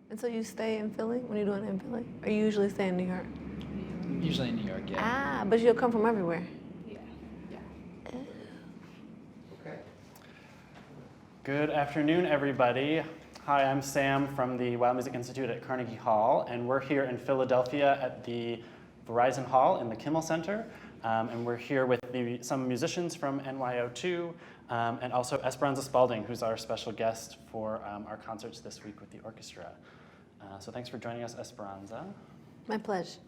And so you stay in Philly when you're doing it in Philly? Or you usually stay in New York? Usually in New York, yeah. Ah, but you'll come from everywhere. Yeah. Okay. Good afternoon, everybody. Hi, I'm Sam from the Wild Music Institute at Carnegie Hall, and we're here in Philadelphia at the Verizon Hall in the Kimmel Center. And we're here with some musicians from NYO2 and also Esperanza Spalding, who's our special guest for our concerts this week with the orchestra. So thanks for joining us, Esperanza. My pleasure.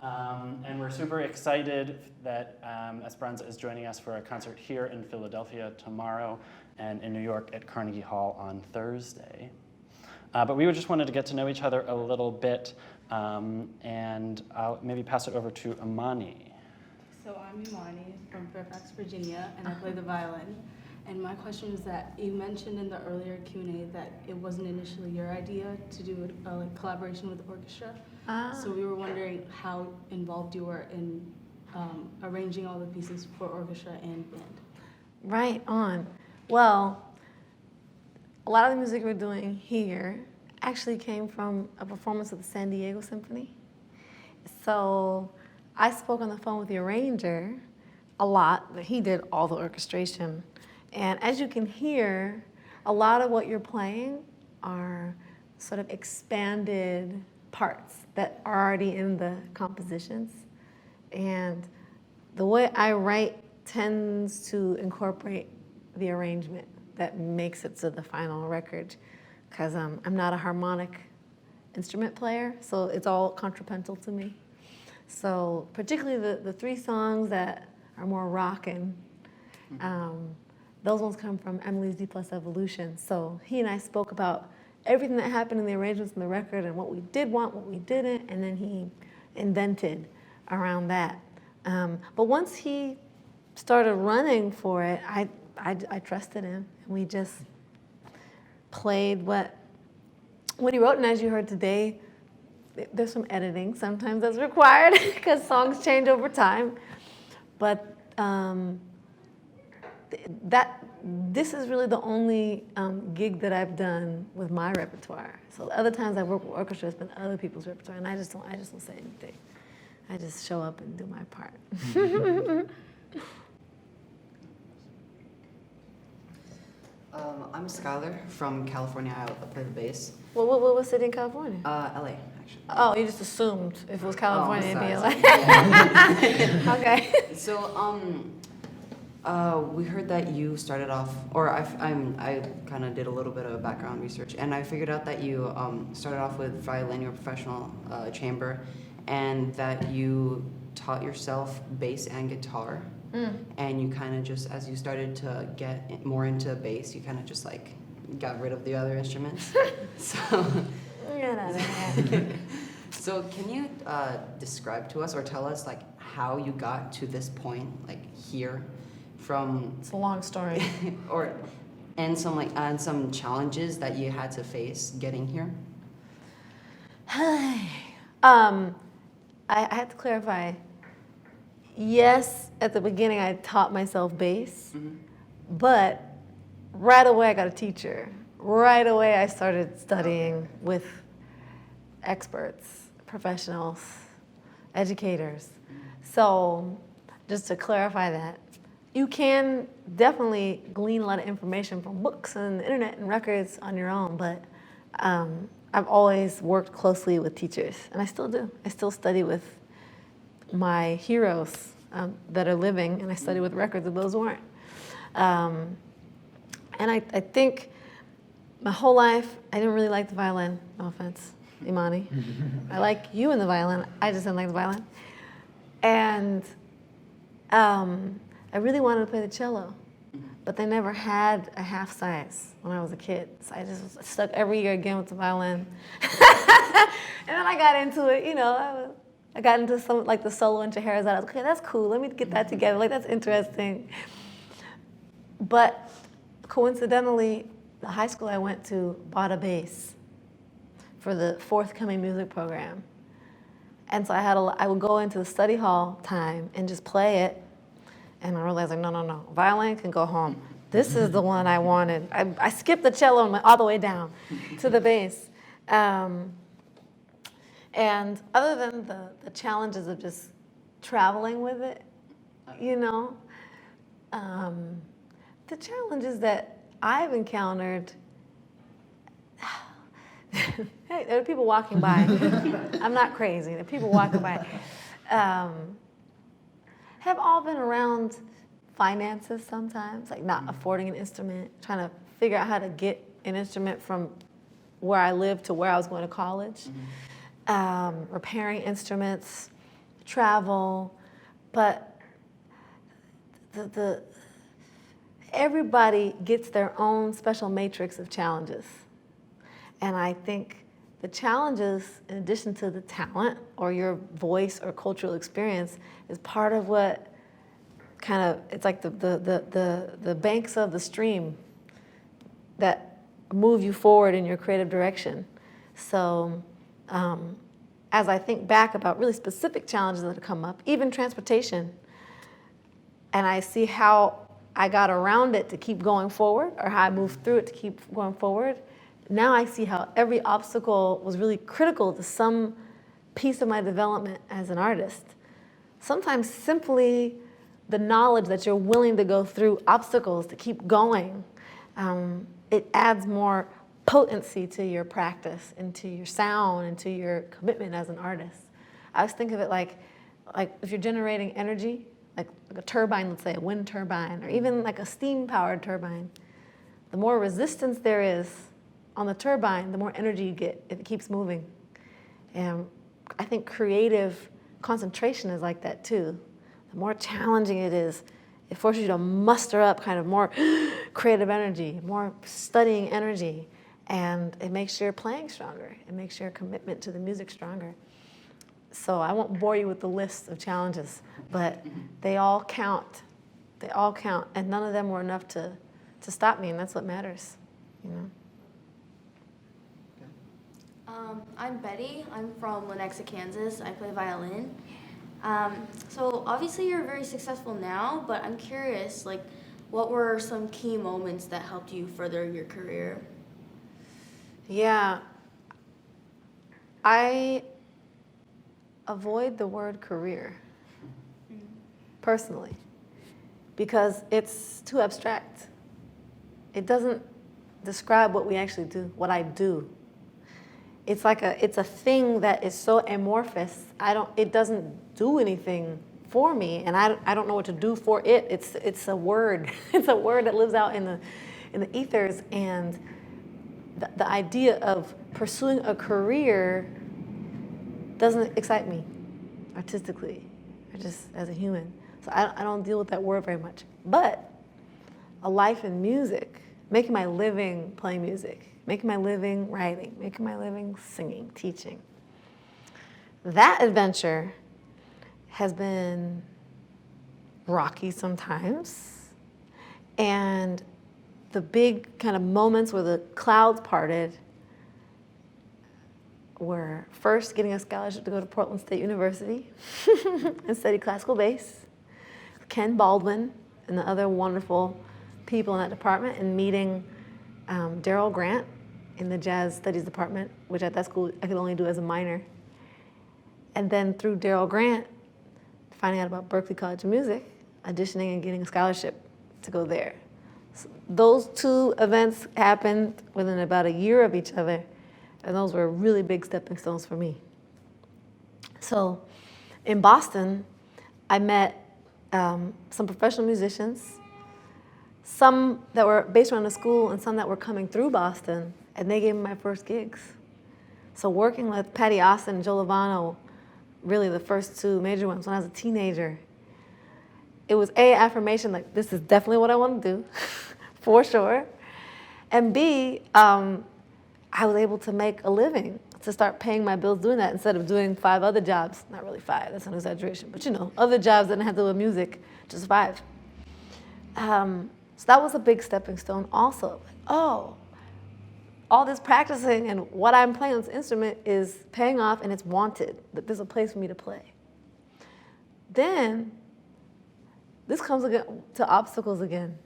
And we're super excited that Esperanza is joining us for a concert here in Philadelphia tomorrow and in New York at Carnegie Hall on Thursday. But we just wanted to get to know each other a little bit, and I'll maybe pass it over to Imani. So I'm Imani from Fairfax, Virginia, and I play the violin. And my question is that you mentioned in the earlier Q&A that it wasn't initially your idea to do a collaboration with the orchestra. So we were wondering how involved you were in arranging all the pieces for orchestra and band. Right on. Well, a lot of the music we're doing here actually came from a performance of the San Diego Symphony. So I spoke on the phone with the arranger a lot, but he did all the orchestration. And as you can hear, a lot of what you're playing are sort of expanded parts that are already in the compositions. And the way I write tends to incorporate the arrangement that makes it to the final record, because I'm not a harmonic instrument player, so it's all contrapuntal to me. So particularly the three songs that are more rockin', those ones come from Emily's D+ Evolution. So he and I spoke about everything that happened in the arrangements in the record and what we did want, what we didn't, and then he invented around that. But once he started running for it, I trusted him, and we just played what he wrote. And as you heard today, there's some editing sometimes that's required because songs change over time. But this is really the only gig that I've done with my repertoire. So the other times I work with orchestra, it's been other people's repertoire, and I just don't say anything. I just show up and do my part. I'm Skylar from California. I play the bass. What city in California? LA, actually. Oh, you just assumed if it was California, it'd be sorry. LA. Yeah. Okay. So, we heard that you started off, or I kind of did a little bit of background research, and I figured out that you started off with violin, your professional chamber, and that you taught yourself bass and guitar. And you kind of just, as you started to get more into bass, you kind of just like got rid of the other instruments. So can you describe to us or tell us like how you got to this point, like here, from? It's a long story. and some challenges that you had to face getting here. I had to clarify. Yes, at the beginning I taught myself bass, but right away I got a teacher. Right away I started studying with experts, professionals, educators. So just to clarify that, you can definitely glean a lot of information from books and the internet and records on your own, but I've always worked closely with teachers, and I still do. I still study with my heroes that are living, and I study with records of those who aren't. And I think my whole life, I didn't really like the violin, no offense, Imani. I like you in the violin, I just didn't like the violin. And I really wanted to play the cello, but they never had a half size when I was a kid. So I just was stuck every year again with the violin. And then I got into it, I got into some, like the solo in Scheherazade. I was like, okay, that's cool. Let me get that together. Like, that's interesting. But coincidentally, the high school I went to bought a bass for the forthcoming music program. And so I would go into the study hall time and just play it. And I realized, like, no. Violin can go home. This is the one I wanted. I skipped the cello and went all the way down to the bass. And other than the challenges of just traveling with it, you know, the challenges that I've encountered, hey, there are people walking by. I'm not crazy. There are people walking by. Have all been around finances sometimes, like not affording an instrument, trying to figure out how to get an instrument from where I lived to where I was going to college, repairing instruments, travel, but everybody gets their own special matrix of challenges. And I think the challenges, in addition to the talent or your voice or cultural experience, is part of what kind of, it's like the banks of the stream that move you forward in your creative direction. So as I think back about really specific challenges that have come up, even transportation, and I see how I got around it to keep going forward, or how I moved through it to keep going forward, now I see how every obstacle was really critical to some piece of my development as an artist. Sometimes simply the knowledge that you're willing to go through obstacles to keep going, it adds more potency to your practice, and to your sound, and to your commitment as an artist. I always think of it like if you're generating energy, like a turbine, let's say a wind turbine, or even like a steam-powered turbine, the more resistance there is on the turbine, the more energy you get if it keeps moving. And I think creative concentration is like that too. The more challenging it is, it forces you to muster up kind of more creative energy, more studying energy, and it makes your playing stronger. It makes your commitment to the music stronger. So I won't bore you with the list of challenges, but they all count. They all count, and none of them were enough to stop me, and that's what matters, you know. I'm Betty. I'm from Lenexa, Kansas. I play violin. So obviously you're very successful now, but I'm curious, like, what were some key moments that helped you further your career? Yeah, I avoid the word career, personally, because it's too abstract. It doesn't describe what we actually do, what I do. It's like it's a thing that is so amorphous. It doesn't do anything for me, and I don't know what to do for it. It's a word. It's a word that lives out in the ethers, and the idea of pursuing a career doesn't excite me artistically, or just as a human. So I don't deal with that word very much. But a life in music, making my living playing music, making my living writing, making my living singing, teaching. That adventure has been rocky sometimes. And the big kind of moments where the clouds parted were first getting a scholarship to go to Portland State University and study classical bass, Ken Baldwin and the other wonderful people in that department, and meeting Daryl Grant in the jazz studies department, which at that school I could only do as a minor. And then through Daryl Grant, finding out about Berklee College of Music, auditioning and getting a scholarship to go there. So those two events happened within about a year of each other, and those were really big stepping stones for me. So in Boston, I met some professional musicians, some that were based around the school and some that were coming through Boston, and they gave me my first gigs. So working with Patty Austin and Joe Lovano, really the first two major ones when I was a teenager, it was A, affirmation, like this is definitely what I want to do, for sure. And B, I was able to make a living, to start paying my bills doing that instead of doing 5 other jobs. Not really 5, that's an exaggeration, but you know, other jobs that didn't have to do with music, just 5. So that was a big stepping stone also. Like, oh, all this practicing and what I'm playing on this instrument is paying off, and it's wanted, that there's a place for me to play. Then, this comes again to obstacles again.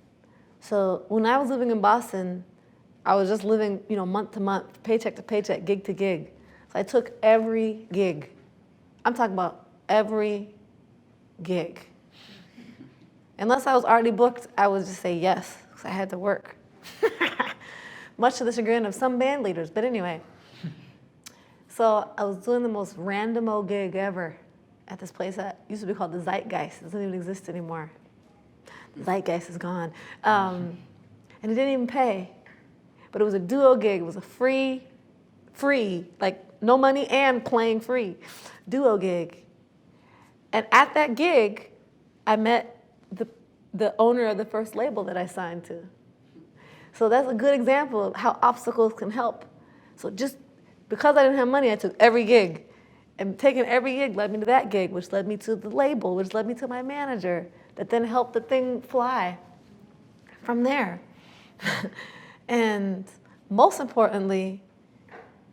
So when I was living in Boston, I was just living, month to month, paycheck to paycheck, gig to gig. So I took every gig. I'm talking about every gig. Unless I was already booked, I would just say yes, because I had to work. Much to the chagrin of some band leaders, but anyway. So I was doing the most random-o gig ever at this place that used to be called the Zeitgeist. It doesn't even exist anymore. The Zeitgeist is gone. And it didn't even pay. But it was a duo gig. It was a free, like no money and playing free, duo gig. And at that gig, I met the owner of the first label that I signed to. So that's a good example of how obstacles can help. So just because I didn't have money, I took every gig. And taking every gig led me to that gig, which led me to the label, which led me to my manager, that then helped the thing fly from there. And most importantly,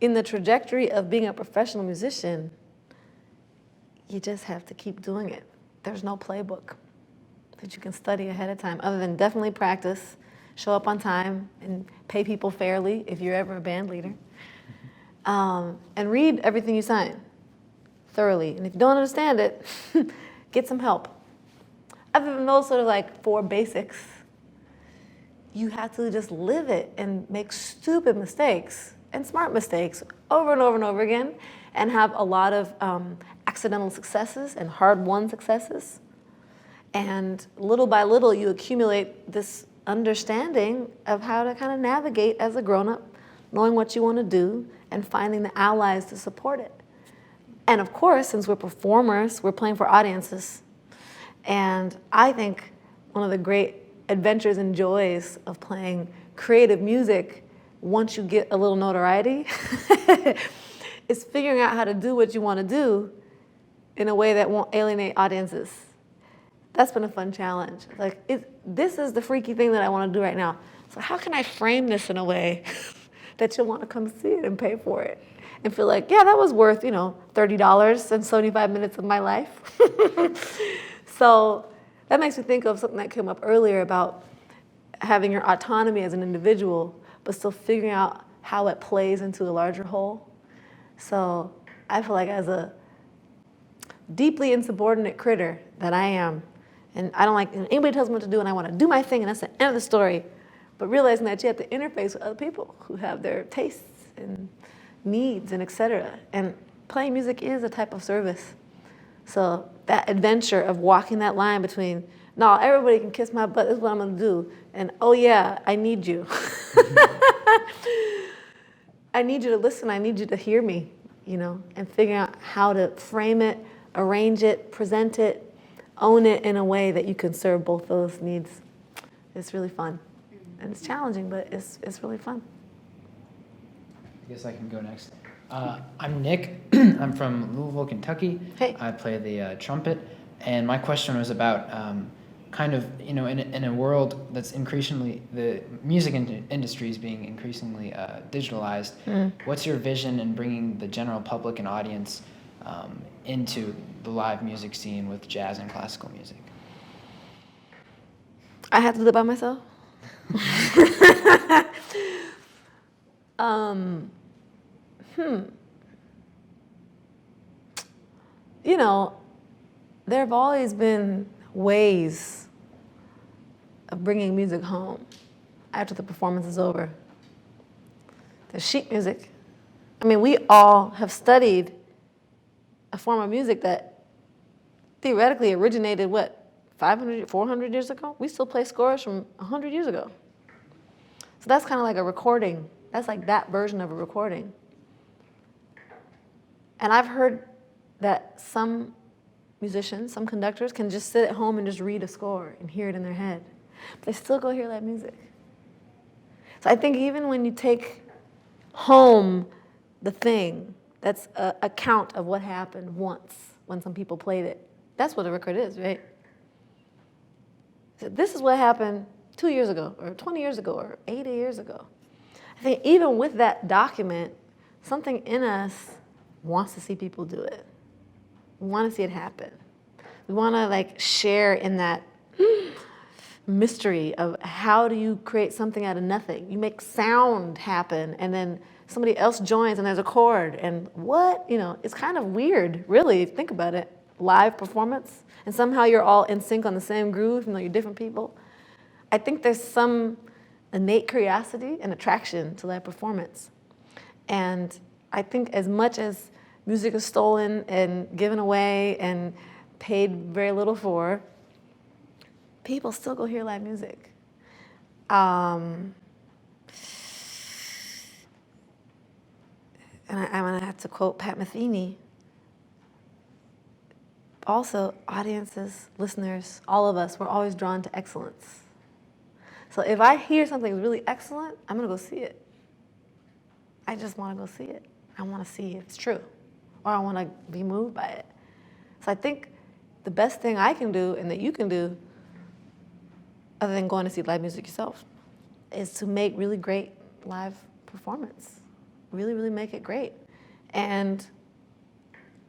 in the trajectory of being a professional musician, you just have to keep doing it. There's no playbook that you can study ahead of time, other than definitely practice, show up on time, and pay people fairly if you're ever a band leader. And read everything you sign thoroughly. And if you don't understand it, get some help. Other than those sort of like 4 basics, you have to just live it and make stupid mistakes and smart mistakes over and over and over again, and have a lot of accidental successes and hard-won successes. And little by little, you accumulate this understanding of how to kind of navigate as a grown-up, knowing what you want to do and finding the allies to support it. And of course, since we're performers, we're playing for audiences. And I think one of the great adventures and joys of playing creative music, once you get a little notoriety, is figuring out how to do what you want to do in a way that won't alienate audiences. That's been a fun challenge. Like, this is the freaky thing that I want to do right now. So how can I frame this in a way that you'll want to come see it and pay for it? And feel like, yeah, that was worth, $30 and 75 minutes of my life. So that makes me think of something that came up earlier about having your autonomy as an individual, but still figuring out how it plays into a larger whole. So I feel like as a deeply insubordinate critter that I am, and I don't like anybody tells me what to do, and I want to do my thing, and that's the end of the story. But realizing that you have to interface with other people who have their tastes and needs and et cetera. And playing music is a type of service. So that adventure of walking that line between, no, everybody can kiss my butt, this is what I'm going to do, and oh yeah, I need you. I need you to listen, I need you to hear me, and figuring out how to frame it, arrange it, present it, own it in a way that you can serve both those needs. It's really fun. And it's challenging, but it's really fun. I guess I can go next. I'm Nick. I'm from Louisville, Kentucky. Hey. I play the trumpet. And my question was about in a world that's increasingly, the music industry is being increasingly digitalized. What's your vision in bringing the general public and audience into the live music scene with jazz and classical music? I have to do it by myself? There have always been ways of bringing music home after the performance is over. There's sheet music. I mean, we all have studied a form of music that theoretically originated, 500, 400 years ago? We still play scores from 100 years ago. So that's kind of like a recording. That's like that version of a recording. And I've heard that some musicians, some conductors can just sit at home and just read a score and hear it in their head. But they still go hear that music. So I think even when you take home the thing, that's an account of what happened once when some people played it. That's what a record is, right? So this is what happened 2 years ago, or 20 years ago, or 80 years ago. I think even with that document, something in us wants to see people do it. We want to see it happen. We want to share in that mystery of how do you create something out of nothing. You make sound happen, and then somebody else joins, and there's a chord, and what? It's kind of weird, really, if you think about it. Live performance, and somehow you're all in sync on the same groove, even though you're different people. I think there's some innate curiosity and attraction to live performance. And I think as much as music is stolen and given away and paid very little for, people still go hear live music. And I'm gonna have to quote Pat Metheny. Also, audiences, listeners, all of us, we're always drawn to excellence. So if I hear something really excellent, I'm gonna go see it. I just wanna go see it. I wanna see if it's true, or I wanna be moved by it. So I think the best thing I can do and that you can do, other than going to see live music yourself, is to make really great live performance. Really, really make it great. And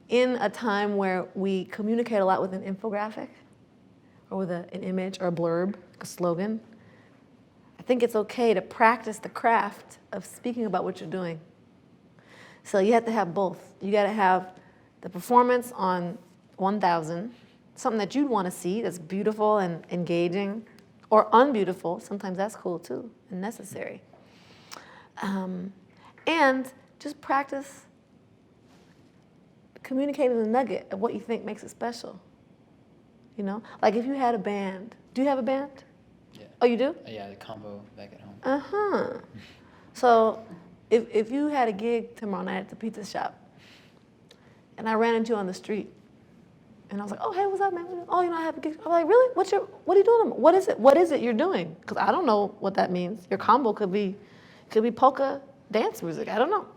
in a time where we communicate a lot with an infographic or with an image or a blurb, a slogan, I think it's okay to practice the craft of speaking about what you're doing. So you have to have both. You gotta have the performance on 1,000, something that you'd wanna see that's beautiful and engaging, or unbeautiful, sometimes that's cool too, and necessary. And just practice communicating the nugget of what you think makes it special. Like if you had a band. Do you have a band? Yeah. Oh, you do? Yeah, the combo back at home. Uh-huh. So if you had a gig tomorrow night at the pizza shop, and I ran into you on the street, and I was like, oh, hey, what's up, man? Oh, I have a gig. I'm like, really? What are you doing? What is it? What is it you're doing? Because I don't know what that means. Your combo could be polka dance music. I don't know.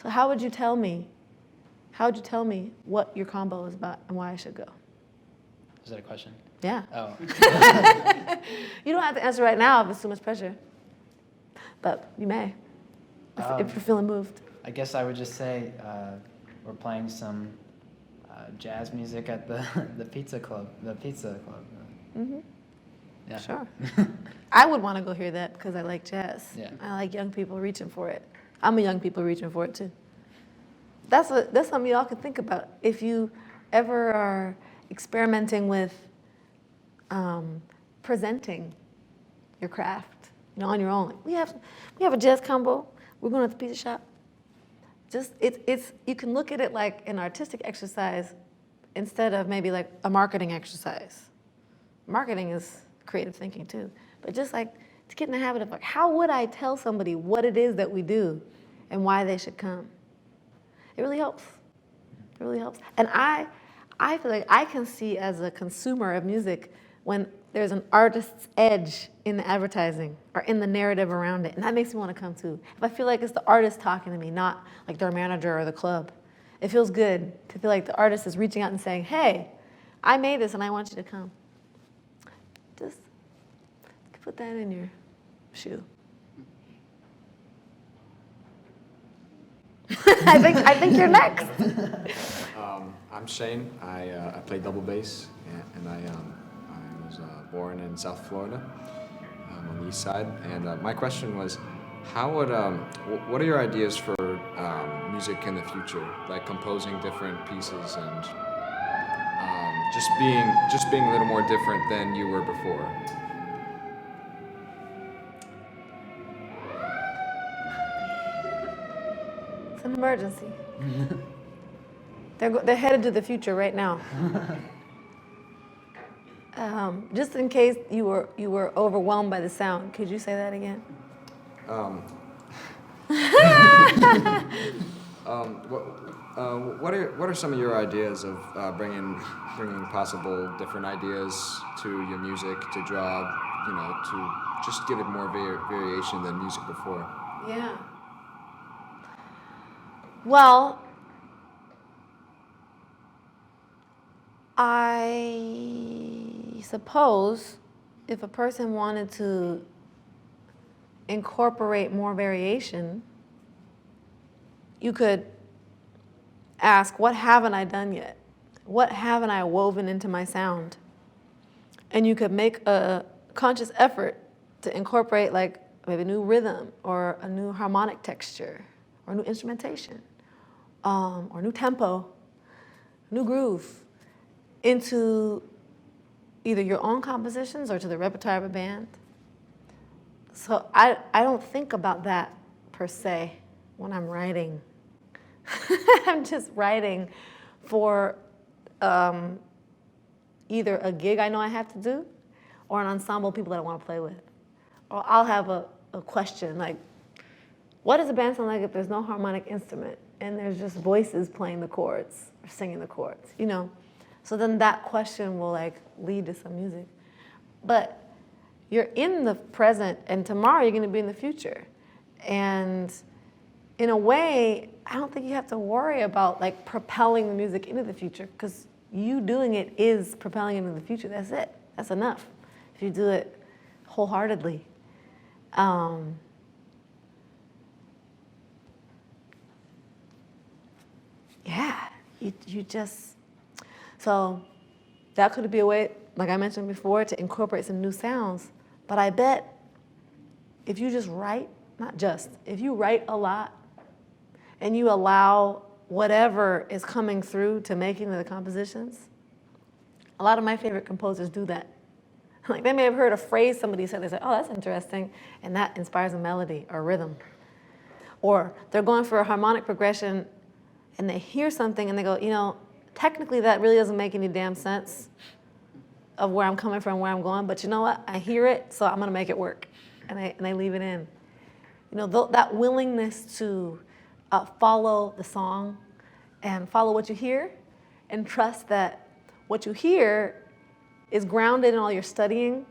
So how would you tell me what your combo is about and why I should go? Is that a question? Yeah. Oh. You don't have to answer right now if it's too much pressure. But you may, if you're feeling moved. I guess I would just say we're playing some jazz music at the pizza club. Mm-hmm. Yeah. Sure. I would want to go hear that because I like jazz. Yeah. I like young people reaching for it. I'm a young people reaching for it too. That's something y'all can think about if you ever are experimenting with presenting your craft, on your own. Like, we have a jazz combo. We're going to the pizza shop. Just it's you can look at it like an artistic exercise instead of maybe like a marketing exercise. Marketing is creative thinking too, but just like to get in the habit of like, how would I tell somebody what it is that we do and why they should come? It really helps. It really helps. And I feel like I can see as a consumer of music when there's an artist's edge in the advertising or in the narrative around it, and that makes me want to come too. If I feel like it's the artist talking to me, not like their manager or the club, it feels good to feel like the artist is reaching out and saying, hey, I made this and I want you to come. Just put that in your shoe. I think you're next. I'm Shane. I play double bass, and I was born in South Florida, on the east side. And my question was, what are your ideas for music in the future, like composing different pieces and just being a little more different than you were before? It's an emergency. They're headed to the future right now. Just in case you were overwhelmed by the sound, could you say that again? What are some of your ideas of bringing possible different ideas to your music to draw, to just give it more variation than music before? Yeah. Well, I suppose if a person wanted to incorporate more variation, you could ask, what haven't I done yet? What haven't I woven into my sound? And you could make a conscious effort to incorporate like maybe a new rhythm or a new harmonic texture or new instrumentation or new tempo, new groove into either your own compositions or to the repertoire of a band. So I don't think about that per se when I'm writing. I'm just writing for either a gig I know I have to do or an ensemble of people that I want to play with. Or I'll have a question like, what does a band sound like if there's no harmonic instrument and there's just voices playing the chords or singing the chords, you know? So then that question will like lead to some music. But you're in the present and tomorrow you're gonna be in the future. And in a way, I don't think you have to worry about like propelling the music into the future because you doing it is propelling it into the future. That's it. That's enough. If you do it wholeheartedly. Yeah, you just, so that could be a way, like I mentioned before, to incorporate some new sounds. But I bet if you just write, not just, if you write a lot and you allow whatever is coming through to making the compositions, a lot of my favorite composers do that. Like they may have heard a phrase somebody said, they say, oh, that's interesting, and that inspires a melody or rhythm. Or they're going for a harmonic progression and they hear something and they go, you know, technically that really doesn't make any damn sense of where I'm coming from, where I'm going, but you know what? I hear it, so I'm gonna make it work. And I leave it in. You know, that willingness to follow the song and follow what you hear and trust that what you hear is grounded in all your studying.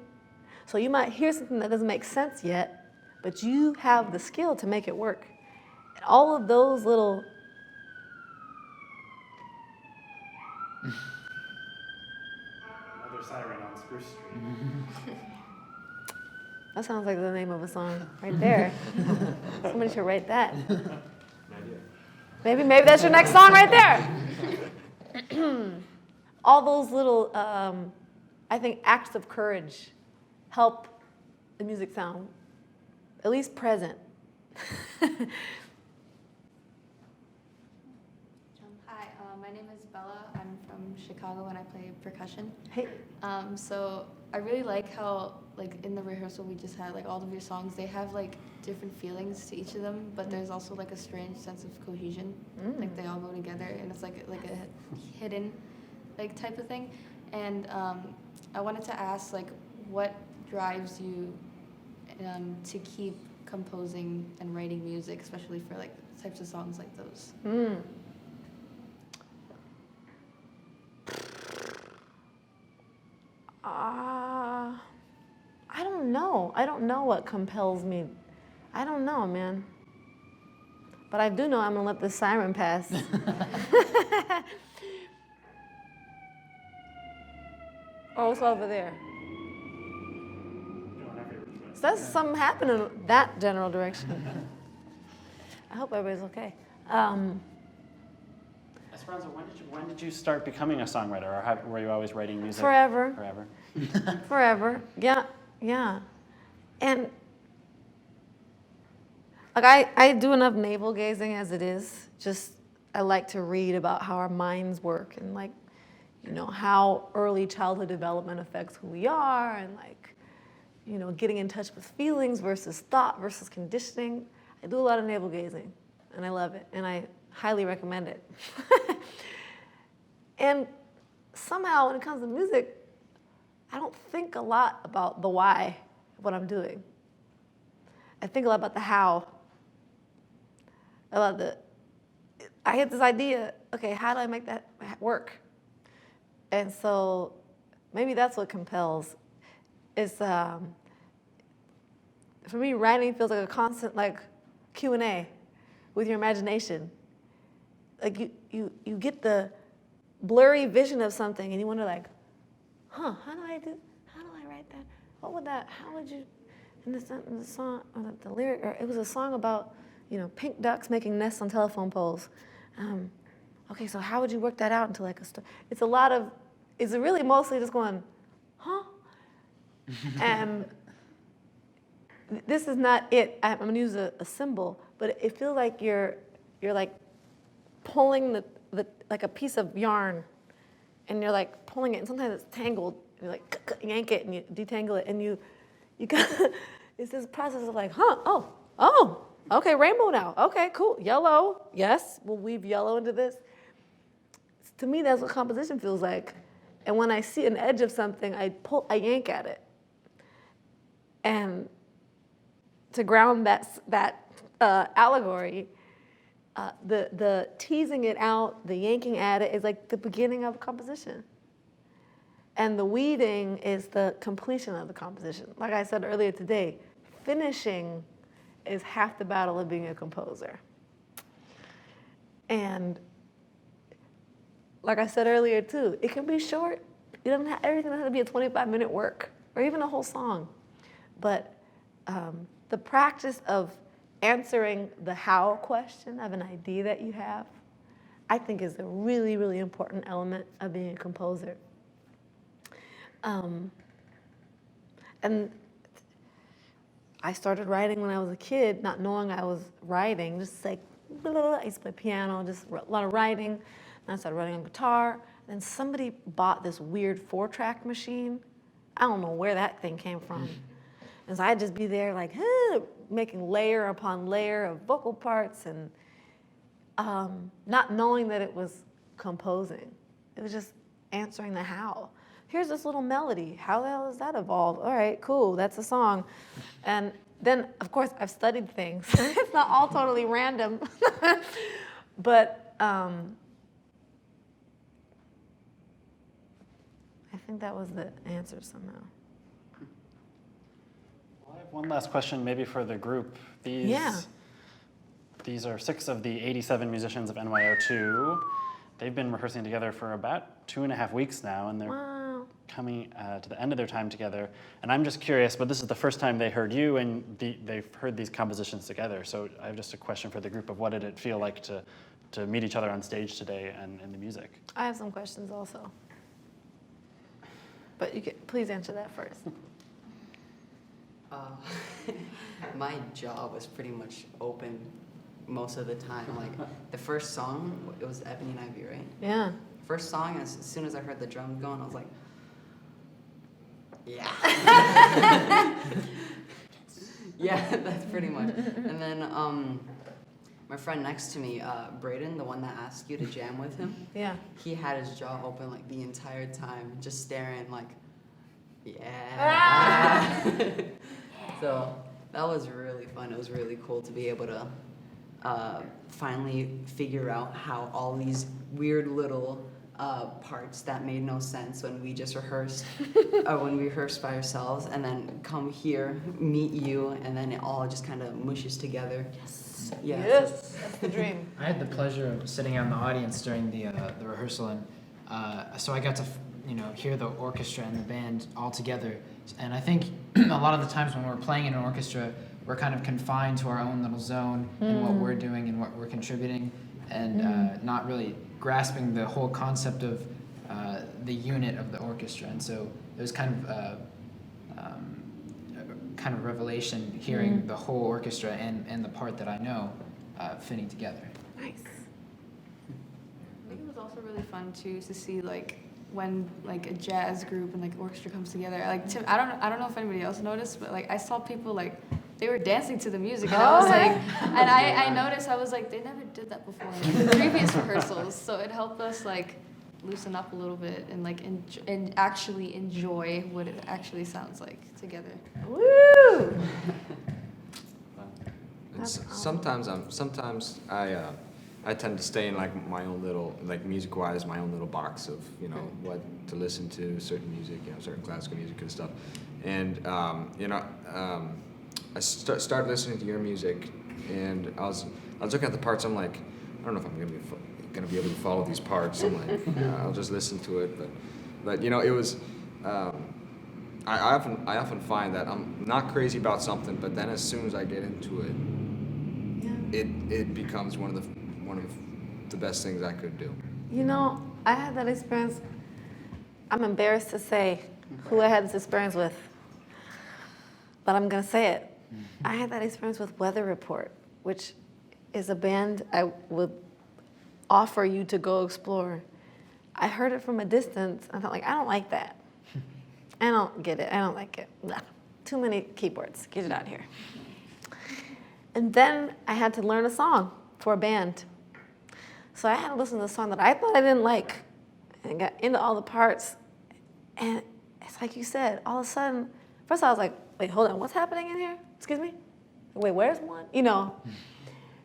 So you might hear something that doesn't make sense yet, but you have the skill to make it work. And all of those little Another siren on Spruce Street. that sounds like the name of a song right there. Somebody should write that. Maybe that's your next song right there. All those little, I think, acts of courage help the music sound at least present. Hi, my name is Bella. I'm from Chicago and I play percussion. Hey. So I really like how, like, in the rehearsal we just had, like, all of your songs, they have, like, different feelings to each of them, but there's also, like, a strange sense of cohesion. Like, they all go together, and it's, like a hidden, like, type of thing. And I wanted to ask, like, what drives you to keep composing and writing music, especially for, like, types of songs like those? I don't know. I don't know what compels me. I don't know, man. But I do know I'm gonna let the siren pass. Oh, it's over there. So that's something happening in that general direction. I hope everybody's okay. Esperanza, when did you start becoming a songwriter, or were you always writing music? Forever. Forever. Forever. Yeah. And like I do enough navel gazing as it is. Just I like to read about how our minds work and like, you know, how early childhood development affects who we are and like, you know, getting in touch with feelings versus thought versus conditioning. I do a lot of navel gazing and I love it and I highly recommend it. And somehow when it comes to music, I don't think a lot about the why of what I'm doing. I think a lot about the how. I had this idea, okay, how do I make that work? And so maybe that's what compels. Is for me, writing feels like a constant like Q&A with your imagination. Like you get the blurry vision of something and you wonder like, how do I write that? What would that, how would you, in the song, or the lyric, or it was a song about, you know, pink ducks making nests on telephone poles. Okay, so how would you work that out into like a story? It's really mostly just going, And this is not it. I'm gonna use a symbol, but it feels like you're like pulling the like a piece of yarn, and you're like pulling it, and sometimes it's tangled. And you're like yank it and you detangle it, and you got it's this process of like, oh, okay, rainbow now. Okay, cool, yellow. Yes, we'll weave yellow into this. To me, that's what composition feels like. And when I see an edge of something, I yank at it. And to ground that allegory, the teasing it out, the yanking at it is like the beginning of composition. And the weeding is the completion of the composition. Like I said earlier today, finishing is half the battle of being a composer. And like I said earlier too, it can be short. Everything doesn't have to be a 25-minute work or even a whole song. But the practice of answering the how question of an idea that you have, I think is a really, really important element of being a composer. And I started writing when I was a kid, not knowing I was writing, just like, I used to play piano, just a lot of writing. And I started writing on guitar. And somebody bought this weird 4-track machine. I don't know where that thing came from. And so I'd just be there like, making layer upon layer of vocal parts and not knowing that it was composing. It was just answering the how. Here's this little melody. How the hell does that evolve? All right, cool, that's a song. And then, of course, I've studied things. It's not all totally random. But I think that was the answer somehow. Well, I have one last question maybe for the group. These are 6 of the 87 musicians of NYO2. They've been rehearsing together for about 2.5 weeks now, and they're coming to the end of their time together. And I'm just curious, but this is the first time they heard you, and they've heard these compositions together. So I have just a question for the group of what did it feel like to meet each other on stage today and the music? I have some questions also. But you can please answer that first. My jaw was pretty much open most of the time. Like the first song, it was Ebony and Ivy, right? Yeah. First song, as soon as I heard the drums going, I was like, yeah. Yeah, that's pretty much. And then my friend next to me, Braden, the one that asked you to jam with him, Yeah. he had his jaw open like the entire time, just staring like, yeah. So that was really fun. It was really cool to be able to finally figure out how all these weird little parts that made no sense when we just rehearsed, when we rehearsed by ourselves, and then come here, meet you, and then it all just kind of mushes together. Yes. Yeah. Yes, that's the dream. I had the pleasure of sitting out in the audience during the rehearsal, and so I got to hear the orchestra and the band all together. And I think a lot of the times when we're playing in an orchestra, we're kind of confined to our own little zone and what we're doing and what we're contributing, and not really grasping the whole concept of the unit of the orchestra. And so it was kind of revelation hearing the whole orchestra and the part that I know fitting together. Nice. I think it was also really fun too to see like when like a jazz group and like orchestra comes together. Like I don't know if anybody else noticed, but like I saw people like they were dancing to the music, and I was like, and I noticed, I was like, they never did that before in the previous rehearsals, so it helped us like loosen up a little bit and like and actually enjoy what it actually sounds like together. Woo! And sometimes I tend to stay in like my own little, like music-wise, my own little box of what to listen to, certain music, certain classical music and stuff, and I started listening to your music, and I was looking at the parts. I'm like, I don't know if I'm gonna be able to follow these parts. I'm like, I'll just listen to it. But it was. I often find that I'm not crazy about something, but then as soon as I get into it, it becomes one of the best things I could do. I had that experience. I'm embarrassed to say who I had this experience with. but I'm gonna say it. I had that experience with Weather Report, which is a band I would offer you to go explore. I heard it from a distance. I thought, like, I don't like that. I don't get it. I don't like it. Nah. Too many keyboards. Get it out of here. And then I had to learn a song for a band. So I had to listen to a song that I thought I didn't like and got into all the parts. And it's like you said, all of a sudden, first I was like, wait, hold on, what's happening in here? Excuse me? Wait, where's one? You know?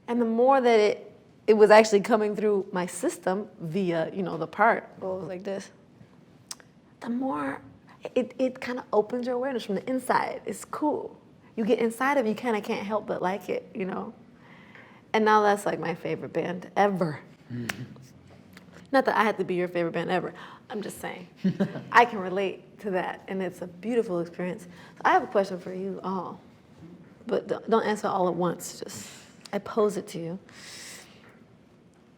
And the more that it was actually coming through my system via, you know, the part, it was like this, the more it kind of opens your awareness from the inside. It's cool. You get inside of it, you kind of can't help but like it, you know? And now that's like my favorite band ever. Not that I had to be your favorite band ever. I'm just saying. I can relate to that, and it's a beautiful experience. So I have a question for you all, but don't answer all at once. Just I pose it to you.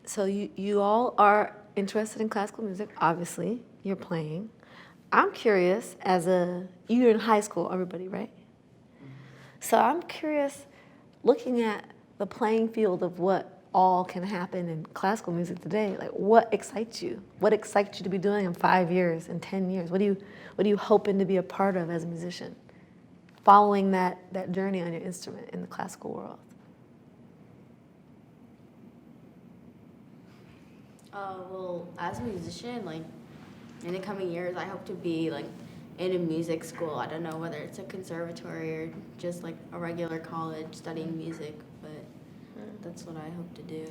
So you all are interested in classical music, obviously. You're playing. I'm curious, you're in high school, everybody, right? So I'm curious, looking at the playing field of what all can happen in classical music today, like what excites you? What excites you to be doing in 5 years, in 10 years? What are you hoping to be a part of as a musician? Following that journey on your instrument in the classical world. Well, as a musician, like in the coming years, I hope to be like in a music school. I don't know whether it's a conservatory or just like a regular college studying music, but that's what I hope to do.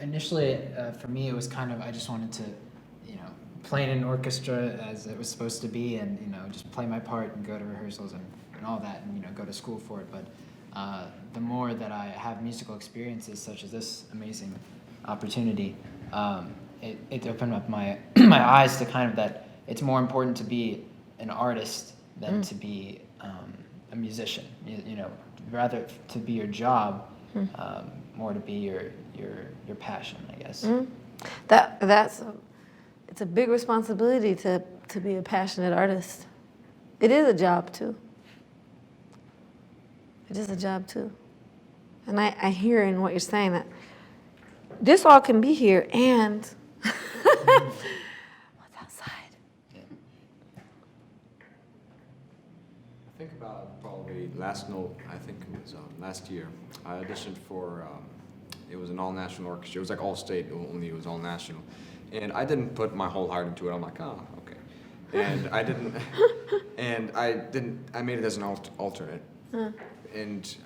Initially, for me, it was kind of, I just wanted to, you know, play in an orchestra as it was supposed to be and, you know, just play my part and go to rehearsals and all that and, you know, go to school for it. But the more that I have musical experiences such as this amazing opportunity, it opened up my my eyes to kind of that it's more important to be an artist than to be a musician. You know, rather to be your job, more to be your passion, I guess. It's a big responsibility to be a passionate artist. It is a job too. It is a job too. And I hear in what you're saying that this all can be here and what's outside. I think about probably last note, I think it was last year, I auditioned for, it was an all-national orchestra. It was like all-state, only it was all-national. And I didn't put my whole heart into it. I'm like, oh, okay. And I made it as an alternate. And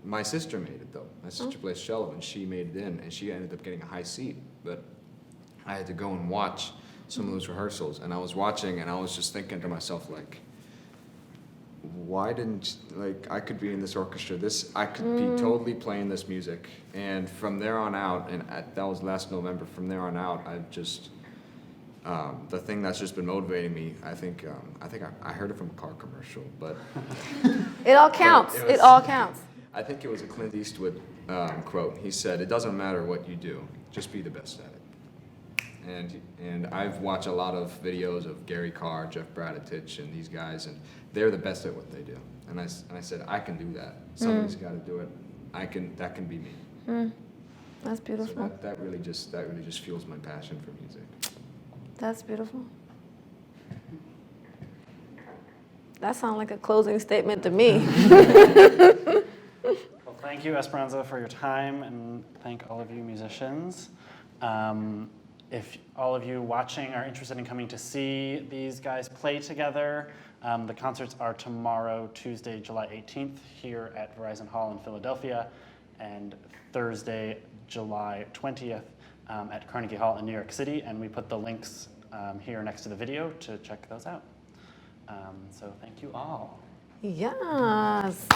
my sister made it though. My sister plays cello and she made it in and she ended up getting a high seat. But I had to go and watch some of those rehearsals and I was watching and I was just thinking to myself like, why didn't, like, I could be in this orchestra, I could be totally playing this music. And from there on out, and that was last November, from there on out, I've just, the thing that's just been motivating me, I think I heard it from a car commercial, but. It all counts. It all counts. I think it was a Clint Eastwood quote. He said, "It doesn't matter what you do, just be the best at it." And I've watched a lot of videos of Gary Carr, Jeff Braditich, and these guys, and they're the best at what they do. And I said, I can do that. Somebody's got to do it. That can be me. That's beautiful. So that really just fuels my passion for music. That's beautiful. That sounds like a closing statement to me. Well, thank you, Esperanza, for your time, and thank all of you musicians. If all of you watching are interested in coming to see these guys play together, the concerts are tomorrow, Tuesday, July 18th, here at Verizon Hall in Philadelphia, and Thursday, July 20th, at Carnegie Hall in New York City. And we put the links here next to the video to check those out. So thank you all. Yes.